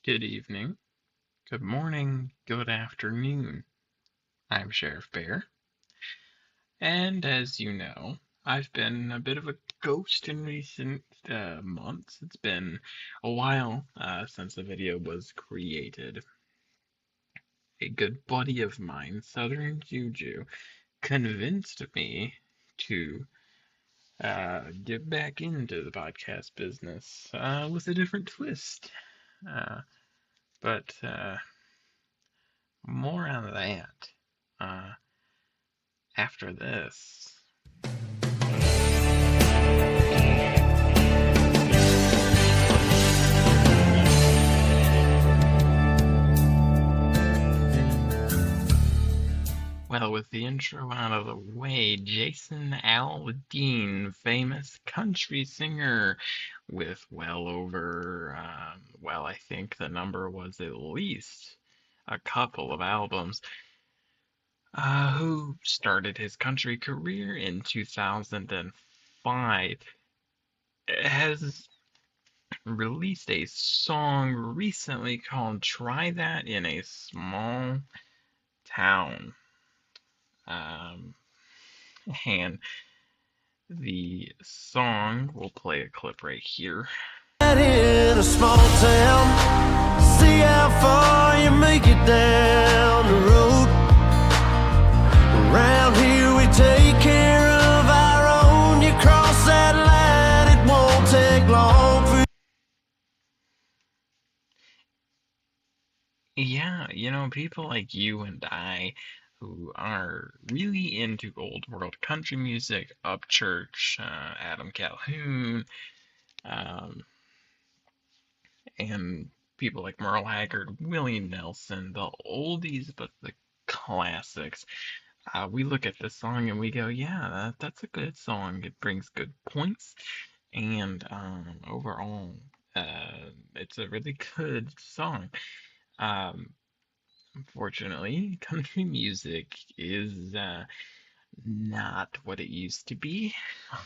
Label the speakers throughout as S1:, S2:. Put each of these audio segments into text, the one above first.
S1: Good evening, good morning, good afternoon. I'm Sheriff Bear, and as you know, I've been a bit of a ghost in recent months. It's been a while since the video was created. A good buddy of mine, Southern Juju, convinced me to get back into the podcast business with a different twist. Uh, but more on that. Uh, After this. Well, with the intro out of the way, Jason Aldean, famous country singer with well over, I think the number was at least a couple of albums, who started his country career in 2005, has released a song recently called Try That in a Small Town. Um, and the song, we'll play a clip right here.
S2: In a small town, see how far you make it down the road. Around here we take care of our own. You cross that line, it won't take long for
S1: Yeah, people like you and I who are really into old world country music, Upchurch, Adam Calhoun, um, and people like Merle Haggard, Willie Nelson, the oldies but the classics. We look at this song and we go, yeah, that's a good song. It brings good points, and overall, it's a really good song. Um, Unfortunately, country music is not what it used to be.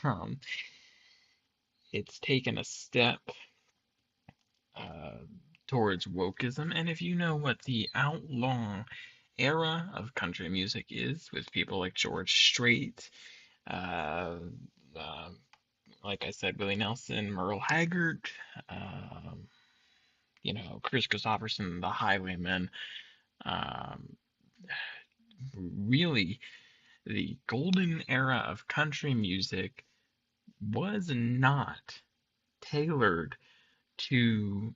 S1: Um, it's taken a step uh, towards wokeism, and if you know what the outlaw era of country music is, with people like George Strait, uh, uh, like I said, Willie Nelson, Merle Haggard, um, Chris Christopherson, the Highwaymen, um, really the golden era of country music was not tailored to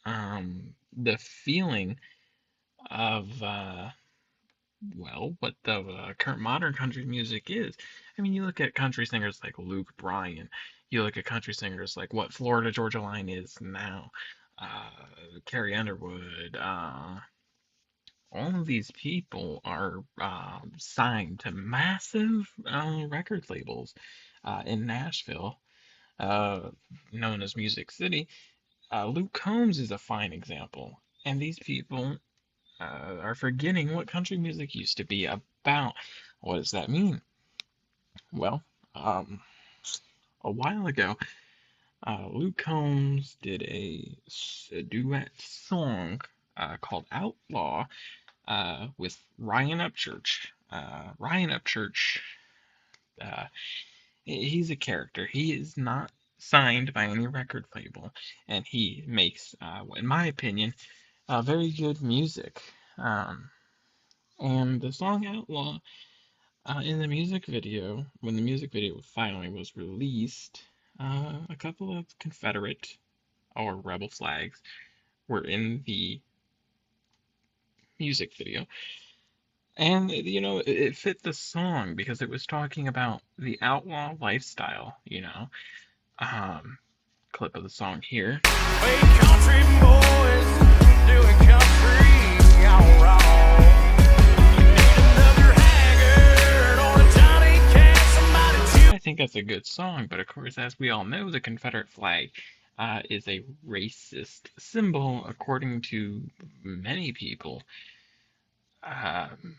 S1: the feeling of what the current modern country music is. I mean, you look at country singers like Luke Bryan, you look at country singers like what Florida Georgia Line is now, uh, Carrie Underwood. All of these people are signed to massive record labels in Nashville, uh, known as Music City. Luke Combs is a fine example. And these people are forgetting what country music used to be about. What does that mean? Well, a while ago, Luke Combs did a duet song called Outlaw with Ryan Upchurch. Ryan Upchurch, uh, he's a character. He is not signed by any record label, and he makes, in my opinion, very good music. Um, and the song Outlaw, in the music video, when the music video finally was released, a couple of Confederate or rebel flags were in the music video. And, it fit the song because it was talking about the outlaw lifestyle. Um, Clip of the song here.
S2: hey, country boys doing country all wrong. Another haggard on a Johnny Cash, somebody
S1: I think that's a good song, but of course, as we all know, the Confederate flag is a racist symbol, according to many people. Um,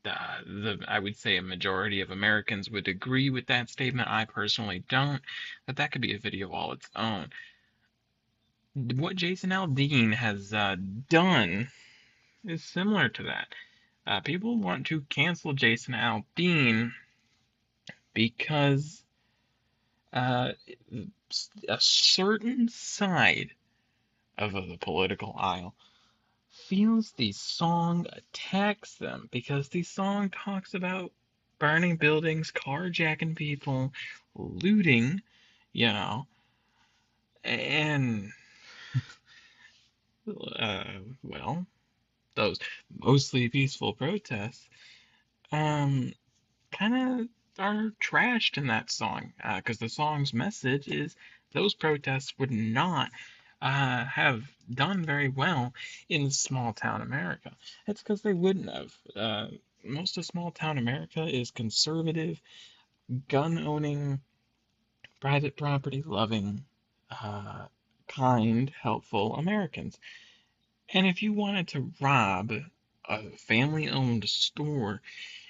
S1: I would say a majority of Americans would agree with that statement. I personally don't, but that could be a video all its own. What Jason Aldean has done is similar to that. People want to cancel Jason Aldean because uh, a certain side of the political aisle feels the song attacks them because the song talks about burning buildings, carjacking people, looting, you know, and well, those mostly peaceful protests, um, kind of are trashed in that song because the song's message is those protests would not have done very well in small town America. It's because they wouldn't have. Most of small town America is conservative, gun owning, private property loving, uh, kind, helpful Americans. And if you wanted to rob a family owned store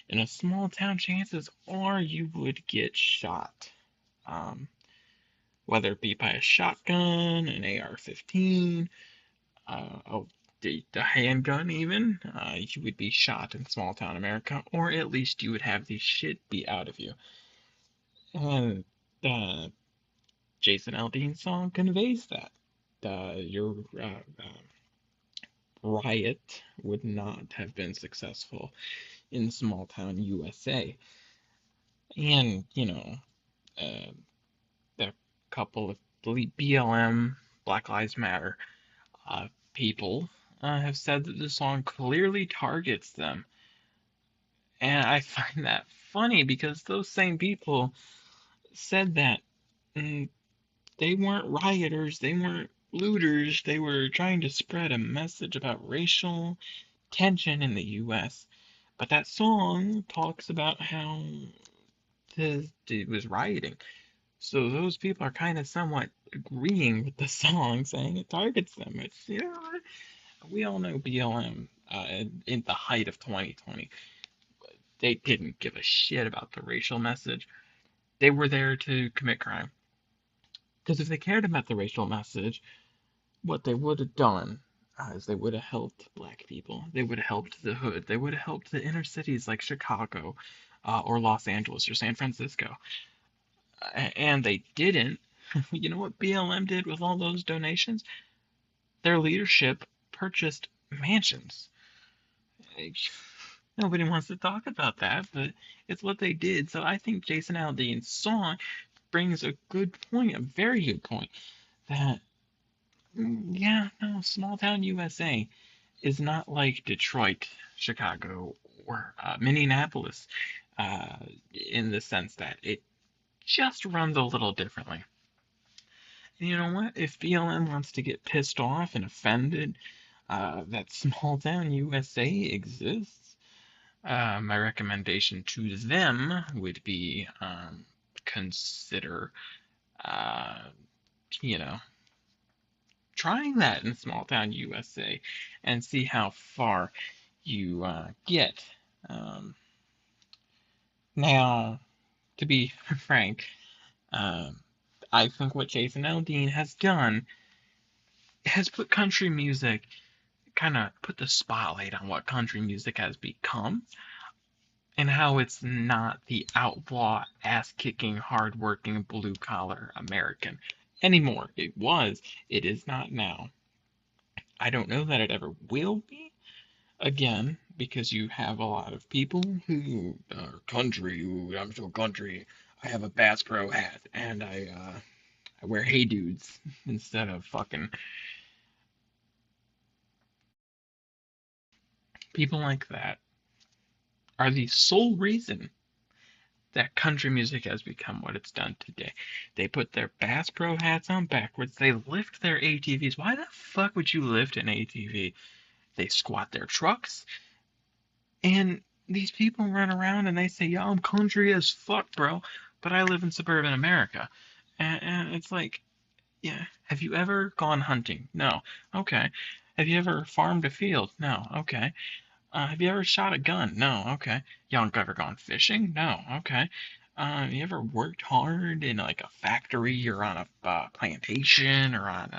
S1: in a small town, chances are you would get shot. Um, whether it be by a shotgun, an AR-15, the handgun even, you would be shot in small town America, or at least you would have the shit beat out of you. And the Jason Aldean song conveys that. Your riot would not have been successful in small town USA. And, uh, the couple of BLM, Black Lives Matter uh, people have said that the song clearly targets them. And I find that funny because those same people said that mm, they weren't rioters, they weren't looters, they were trying to spread a message about racial tension in the US. But that song talks about how the dude was rioting. So those people are kind of somewhat agreeing with the song, saying it targets them. It's, we all know BLM in the height of 2020. They didn't give a shit about the racial message. They were there to commit crime. Because if they cared about the racial message, what they would have done is they would have helped black people. They would have helped the hood. They would have helped the inner cities like Chicago or Los Angeles or San Francisco. And they didn't. You know what BLM did with all those donations? Their leadership purchased mansions. Nobody wants to talk about that, but it's what they did. So I think Jason Aldean's song brings a good point, a very good point, that, yeah, no, small town USA is not like Detroit, Chicago, or Minneapolis uh, in the sense that it just runs a little differently. And you know what? If BLM wants to get pissed off and offended that small town USA exists, my recommendation to them would be consider, uh, you know, trying that in small town USA and see how far you get. Um, Now, to be frank, um, I think what Jason Aldean has done has put country music, kind of put the spotlight on what country music has become and how it's not the outlaw, ass kicking, hard working, blue collar American anymore. It was, it is not now. I don't know that it ever will be again because you have a lot of people who are country. Ooh, I'm so country. I have a Bass Pro hat and I wear Hey Dudes instead of fucking people like that are the sole reason that country music has become what it's done today. They put their Bass Pro hats on backwards. They lift their ATVs. Why the fuck would you lift an ATV? They squat their trucks, and these people run around and they say, "Yo, I'm country as fuck, bro," but I live in suburban America, and it's like, yeah. Have you ever gone hunting? No. Okay. Have you ever farmed a field? No. Okay. Have you ever shot a gun? No. Okay. You ever gone fishing? No. Okay. You ever worked hard in like a factory or on a plantation or on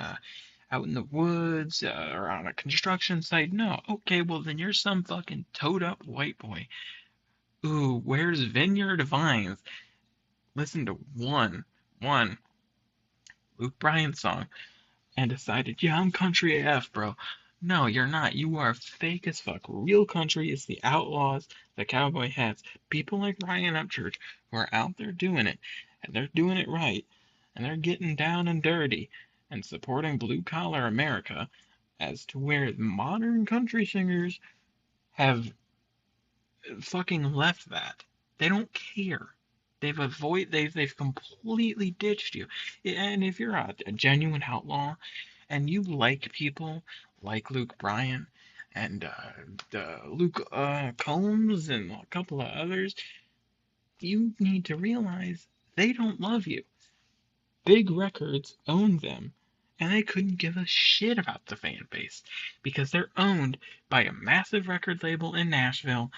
S1: out in the woods or on a construction site. No. Okay, well then you're some fucking toed up white boy. Ooh, where's Vineyard Vines? Listen to one Luke Bryan song and decided, yeah, I'm country AF, bro. No, you're not. You are fake as fuck. Real country is the outlaws, the cowboy hats, people like Ryan Upchurch who are out there doing it, and they're doing it right, and they're getting down and dirty and supporting blue collar America, as to where modern country singers have fucking left that. They don't care. They've completely ditched you. And if you're a genuine outlaw and you like people like Luke Bryan and Luke Combs and a couple of others, you need to realize they don't love you. Big records own them, and they couldn't give a shit about the fan base because they're owned by a massive record label in Nashville,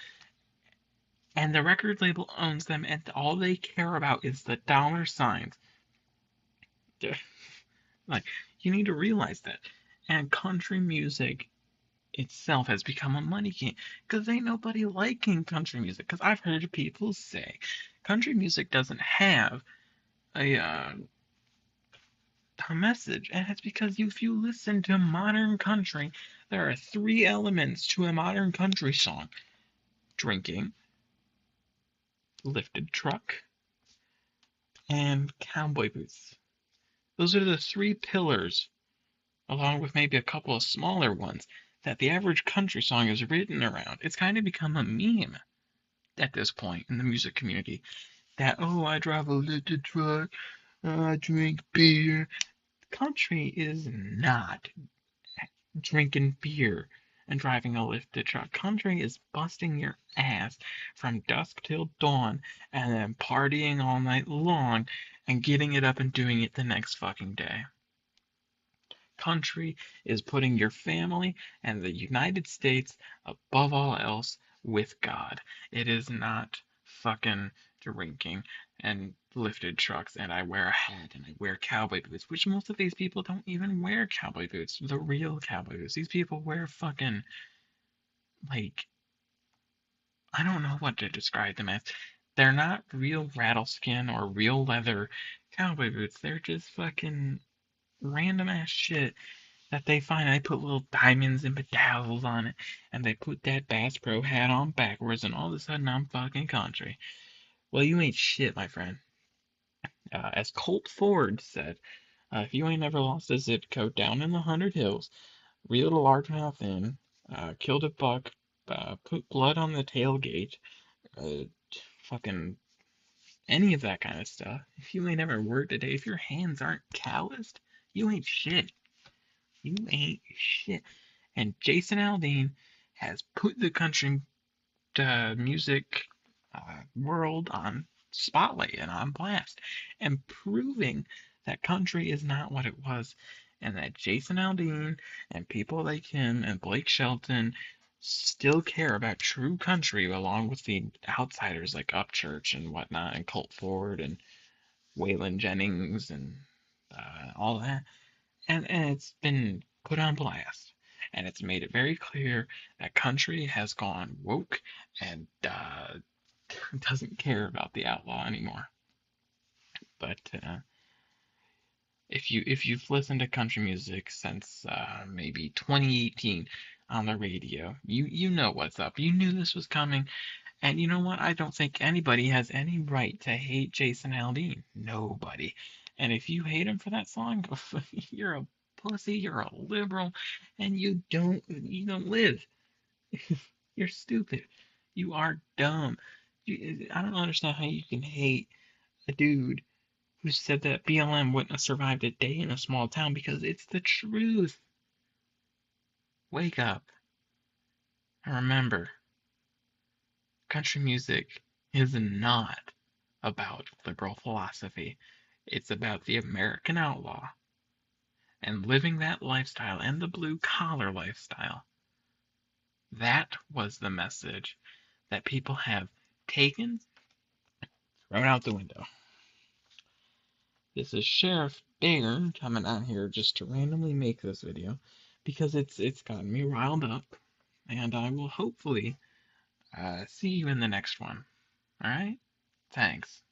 S1: and the record label owns them, and all they care about is the dollar signs. Like, you need to realize that. And country music itself has become a money game because ain't nobody liking country music. Because I've heard people say country music doesn't have a message, and it's because if you listen to modern country, there are three elements to a modern country song: drinking, lifted truck, and cowboy boots. Those are the three pillars, along with maybe a couple of smaller ones, that the average country song is written around. It's kind of become a meme at this point in the music community that, oh, I drive a lifted truck, I drink beer. Country is not drinking beer and driving a lifted truck. Country is busting your ass from dusk till dawn and then partying all night long and getting it up and doing it the next fucking day. Country is putting your family and the United States above all else with God. It is not fucking drinking and lifted trucks and I wear a hat and I wear cowboy boots, which most of these people don't even wear cowboy boots, the real cowboy boots. These people wear fucking, like, I don't know what to describe them as. They're not real rattleskin or real leather cowboy boots. They're just fucking random ass shit that they find. They put little diamonds and bedazzles on it, and they put that Bass Pro hat on backwards, and all of a sudden I'm fucking country. Well, you ain't shit, my friend. As Colt Ford said, if you ain't never lost a zip code down in the 100 Hills, reeled a largemouth in, killed a buck, put blood on the tailgate, uh, fucking any of that kind of stuff. If you ain't ever worked a day, if your hands aren't calloused, you ain't shit. You ain't shit. And Jason Aldean has put the country music world on spotlight and on blast, and proving that country is not what it was, and that Jason Aldean and people like him and Blake Shelton still care about true country, along with the outsiders like Upchurch and whatnot, and Colt Ford and Waylon Jennings and all that. And it's been put on blast. And it's made it very clear that country has gone woke and doesn't care about the outlaw anymore. But if you've listened to country music since maybe 2018 on the radio, you know what's up. You knew this was coming, and you know what? I don't think anybody has any right to hate Jason Aldean. Nobody. And if you hate him for that song, you're a pussy, you're a liberal, and you don't live. You're stupid. You are dumb. I don't understand how you can hate a dude who said that BLM wouldn't have survived a day in a small town, because it's the truth. Wake up and remember, country music is not about liberal philosophy. It's about the American outlaw and living that lifestyle and the blue collar lifestyle. That was the message that people have taken, thrown out the window. This is Sheriff Bear coming out here just to randomly make this video because it's gotten me riled up, and I will hopefully see you in the next one. All right? Thanks.